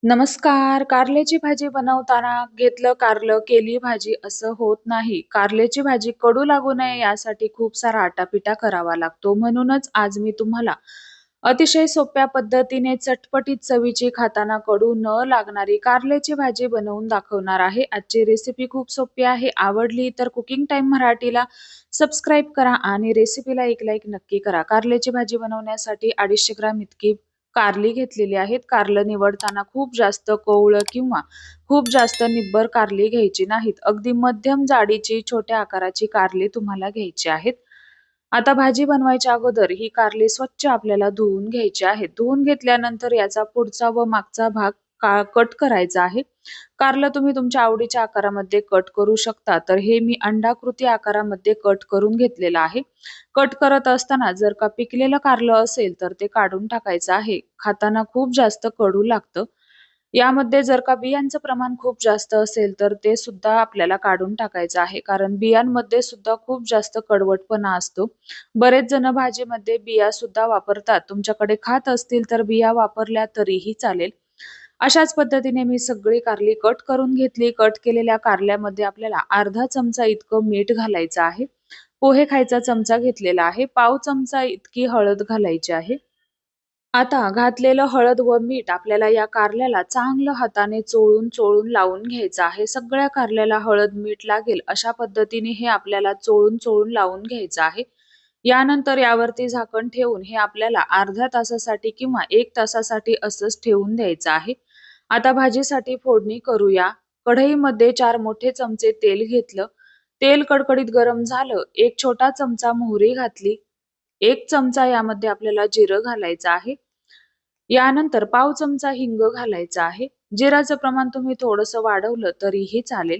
नमस्कार. कारल्याची भाजी बनवताना घेतलं कारलं, केली भाजी असं होत नाही. कारल्याची भाजी कडू लागू नये यासाठी खूप सारा आटापिटा करावा लागतो. म्हणूनच आज मी तुम्हाला अतिशय सोप्या पद्धतीने चटपटीत चवीची खाताना कडू न लागणारी कारल्याची भाजी बनवून दाखवणार आहे. आजची रेसिपी खूप सोपी आहे. आवडली तर कुकिंग टाईम मराठीला सबस्क्राईब करा आणि रेसिपीला एक लाईक नक्की करा. कारल्याची भाजी बनवण्यासाठी 250 ग्रॅम इतकी कारली घेतलेली आहेत. कारलं निवडताना खूप जास्त कोवळं किंवा खूप जास्त निब्बर कारली घ्यायची नाहीत. अगदी मध्यम जाडीची छोट्या आकाराची कारली तुम्हाला घ्यायची आहेत. आता भाजी बनवायच्या अगोदर ही कारली स्वच्छ आपल्याला धुवून घ्यायची आहे. धुवून घेतल्यानंतर याचा पुढचा व मागचा भाग कट करायचा आहे. कारलं तुम्ही तुमच्या आवडीच्या आकारामध्ये कट करू शकता. तर हे मी अंडाकृती आकारामध्ये कट करून घेतलेलं आहे. कट करत असताना जर का पिकलेलं कारलं असेल तर ते काढून टाकायचं आहे. खाताना खूप जास्त कडू लागतं. यामध्ये जर का बियांचं प्रमाण खूप जास्त असेल तर ते सुद्धा आपल्याला काढून टाकायचं आहे. कारण बियांमध्ये सुद्धा खूप जास्त कडवटपणा असतो. बरेच जण भाजीमध्ये बिया सुद्धा वापरतात. तुमच्याकडे खात असतील तर बिया वापरल्या तरीही चालेल. अशाच पद्धतीने मी सगळी कारली कट करून घेतली. कट केलेल्या कारल्यामध्ये आपल्याला अर्धा चमचा इतकं मीठ घालायचं आहे. पोहे खायचा चमचा घेतलेला आहे. पाव चमचा इतकी हळद घालायची आहे. आता घातलेलं हळद व मीठ आपल्याला या कारल्याला चांगलं हाताने चोळून लावून घ्यायचं आहे. सगळ्या कारल्याला हळद, मीठ लागेल अशा पद्धतीने हे आपल्याला चोळून लावून घ्यायचं आहे. यानंतर यावरती झाकण ठेवून हे आपल्याला अर्ध्या तासासाठी किंवा 1 तासासाठी असंच ठेवून द्यायचं आहे. आता भाजीसाठी फोडणी करूया. कढईमध्ये 4 मोठे चमचे तेल घेतलं. तेल कडकडीत गरम झालं. 1 छोटा चमचा मोहरी घातली. 1 चमचा यामध्ये आपल्याला जिरं घालायचं आहे. यानंतर पाव चमचा हिंग घालायचा आहे. जिराचं प्रमाण तुम्ही थोडंसं वाढवलं तरीही चालेल.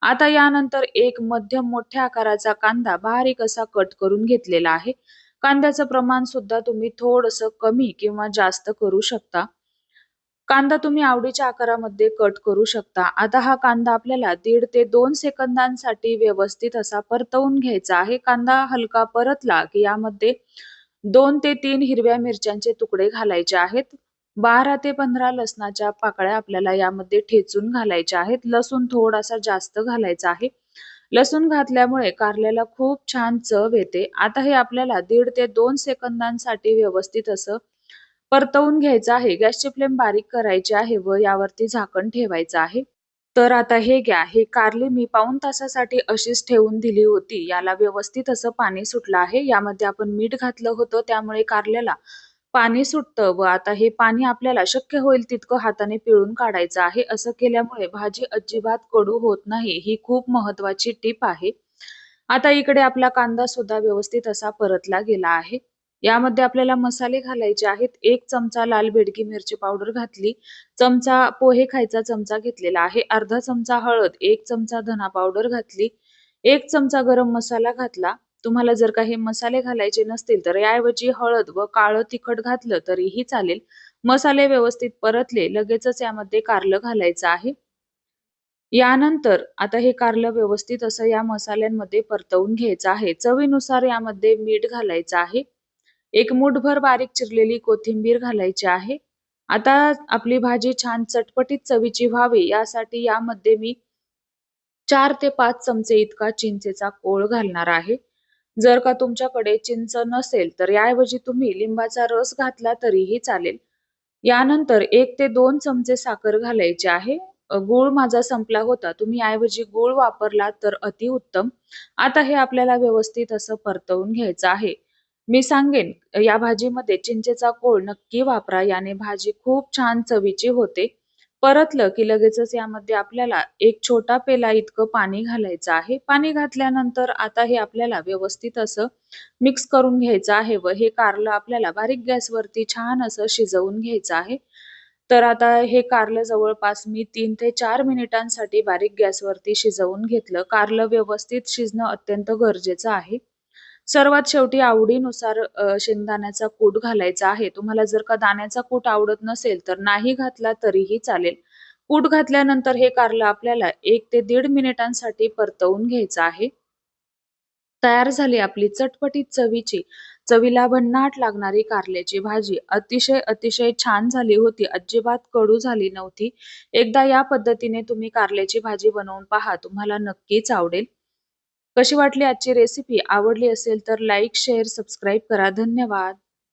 आता यानंतर एक मध्यम मोठ्या आकाराचा कांदा बारीक असा कट करून घेतलेला आहे. कांद्याचं प्रमाण सुद्धा तुम्ही थोडंसं कमी किंवा जास्त करू शकता. कांदा तुम्ही आवडीच्या आकारामध्ये कट करू शकता. आता हा कांदा आपल्याला 1.5 ते 2 सेकंदांसाठी व्यवस्थित असा परतवून घ्यायचा आहे. कांदा हलका परतला की यामध्ये 2 ते 3 हिरव्या मिरच्यांचे तुकडे घालायचे आहेत. 12 ते 15 लसणाच्या पाकळ्या आपल्याला यामध्ये ठेचून घालायच्या आहेत. लसूण थोडासा जास्त घालायचा आहे. लसूण घातल्यामुळे कारल्याला खूप छान चव येते. आता हे आपल्याला 1.5 ते 2 सेकंदांसाठी व्यवस्थित असं परतवून घ्यायचं आहे. गॅसची फ्लेम बारीक करायची आहे व यावरती झाकण ठेवायचं आहे. तर आता हे घ्या, हे कारली मी पाऊण तासासाठी अशीच ठेवून दिली होती. याला व्यवस्थित असं पाणी सुटलं आहे. यामध्ये आपण मीठ घातलं होतं त्यामुळे कारल्याला पाणी सुटतं व आता हे पाणी आपल्याला शक्य होईल तितकं हाताने पिळून काढायचं आहे. असं केल्यामुळे भाजी अजिबात कडू होत नाही. ही खूप महत्वाची टिप आहे. आता इकडे आपला कांदा सुद्धा व्यवस्थित असा परतला गेला आहे. यामध्ये आपल्याला मसाले घालायचे आहेत. 1 चमचा लाल बेडगी मिरची पावडर घातली. चमचा पोहे खायचा चमचा घेतलेला आहे. अर्धा चमचा हळद, 1 चमचा धना पावडर घातली. 1 चमचा गरम मसाला घातला. तुम्हाला जर का हे मसाले घालायचे नसतील तर याऐवजी हळद व काळं तिखट घातलं तरीही चालेल. मसाले व्यवस्थित परतले, लगेचच यामध्ये कारलं घालायचं आहे. यानंतर आता हे कारलं व्यवस्थित असं या मसाल्यांमध्ये परतवून घ्यायचं आहे. चवीनुसार यामध्ये मीठ घालायचं आहे. एक मूठभर बारीक चिरलेली कोथिंबीर घालायची आहे. आता आपली भाजी छान चटपटीत चवीची व्हावी यासाठी यामध्ये मी 4 ते 5 चमचे इतका चिंचेचा कोळ घालणार आहे. जर का तुमच्याकडे चिंच नसेल तर याऐवजी तुम्ही लिंबाचा रस घातला तरीही चालेल. यानंतर 1 ते 2 चमचे साखर घालायची आहे. गूळ माझा संपला होता. तुम्ही याऐवजी गूळ वापरला तर अतिउत्तम. आता हे आपल्याला व्यवस्थित असं परतवून घ्यायचं आहे. मी सांगेन या भाजीमध्ये चिंचेचा कोळ नक्की वापरा. याने भाजी खूप छान चवीची होते. परतलं की लगेचच यामध्ये आपल्याला एक छोटा पेला इतकं पाणी घालायचं आहे. पाणी घातल्यानंतर आता हे आपल्याला व्यवस्थित असं मिक्स करून घ्यायचं आहे व हे कारलं आपल्याला बारीक गॅसवरती छान असं शिजवून घ्यायचं आहे. तर आता हे कारलं जवळपास मी 3 ते 4 मिनिटांसाठी बारीक गॅसवरती शिजवून घेतलं. कारलं व्यवस्थित शिजणं अत्यंत गरजेचं आहे. सर्वात शेवटी आवडीनुसार शेंगदाण्याचा कूट घालायचा आहे. तुम्हाला जर का दाण्याचा कूट आवडत नसेल तर नाही घातला तरीही चालेल. कूट घातल्यानंतर हे कारलं आपल्याला 1 ते 1.5 मिनिटांसाठी परतवून घ्यायचं आहे. तयार झाली आपली चटपटीत चवीची चवीला भन्नाट लागणारी कारल्याची भाजी अतिशय छान झाली होती. अजिबात कडू झाली नव्हती. एकदा या पद्धतीने तुम्ही कारल्याची भाजी बनवून पहा. तुम्हाला नक्कीच आवडेल. कशी वाटली आजची रेसिपी? आवडली असेल तर लाईक, शेअर, सबस्क्राईब करा. धन्यवाद.